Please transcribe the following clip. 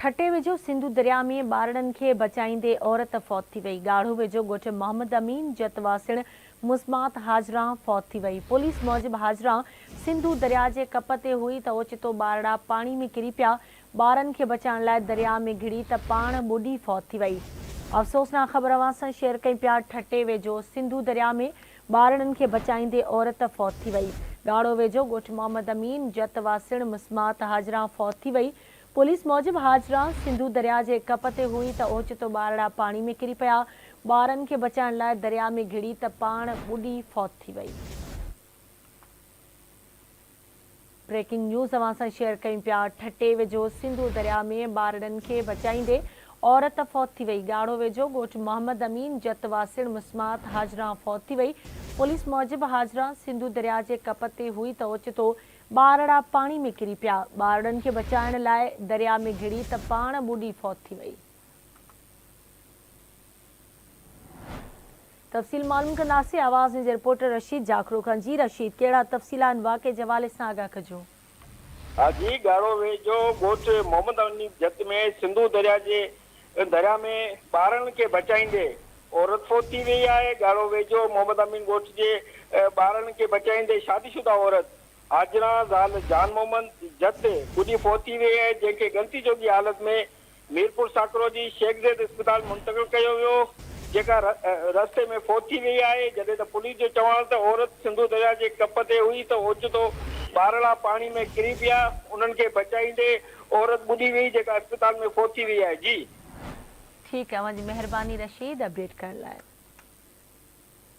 ठटे वेझो सिंधु दरिया में ॿारनि खे बचाईंदे औरत फौत थी वई। ॻाढ़ो वेझो ॻोठ मोहम्मद अमीन जतवासिण मुस्मात हाजरा फौत थी वई। पुलिस मूजिब हाजरा सिंधु दरिया जे कप ते हुई त ओचितो ॿारड़ा पाणी में किरी पिया। ॿारनि खे बचाइण लाइ दरिया में घिड़ी त पाण ॿुॾी फौत थी वई। अफ़सोसनाक ख़बर अवां सां शेयर कई पिया। ठटे वेझो सिंधु दरिया में ॿारनि खे बचाईंदे औरत फौत थी वई। ॻाढ़ो वेझो ॻोठ मोहम्मद अमीन जतवासिण मुस्मात हाजरा फौत थी वई। पुलिस मूजिब हाजरा सिंधु दरिया जे कप ते हुई त ओचितो ॿारड़ा पाणी में किरी पिया। ॿारनि खे बचाइण लाइ दरिया में घिड़ी त पाण ॿुॾी फौत थी वई। ब्रेकिंग न्यूज़ अवां सां शेयर कयूं पिया। ठटे वेझो सिंधु दरिया में ॿारनि खे बचाईंदे औरत फौत थी वई। ॻाढ़ो वेझो ॻोठ मोहम्मद अमीन जतवासिण मुस्मात हाजरा फौत थी वई। पुलिस मूजिब हाजरा सिंधु दरिया जे कप ते हुई त ओचितो ॿारड़ा पाणी में किरी पिया। ॿारनि खे बचाइण लाइ दरिया में घिड़ी त पाण ॿुॾी फौत थी वई। तफ़सील मालूम कंदासीं आवाज़ जे रिपोर्टर रशीद जाखरो खां। जी रशीद, कहिड़ा तफ़सील आहिनि वाक़े जे हवाले सां आगाह कजो। जी, ॻाढ़ो वेझो ॻोठ मोहम्मद अमीन जत में सिंधु दरिया में ॿारनि खे बचाईंदे औरत फौत थी वई आहे। ॻाढ़ो वेझो मोहम्मद अमीन ॻोठ जे ॿारनि खे बचाईंदे शादीशुदा औरत हाजरा ज़ाल जान मोहम्मद जत ॿुॾी फौत थी वई आहे, जंहिंखे गलती जोगी हालत में मीरपुर साकरो जी शेख ज़ैद अस्पताल मुंतक़िल कयो वियो, जेका रस्ते में फौत थी वई आहे। जॾहिं त पुलिस जो चवण त औरत सिंधु दरिया जे कप ते हुई त ओचितो ॿारड़ा पाणी में किरी पिया। उन्हनि खे बचाईंदे औरत ॿुॾी वई, जेका अस्पताल में फौत थी वई आहे। जी ठीकु आहे, अवां जी महिरबानी रशीद अपडेट करण लाइ।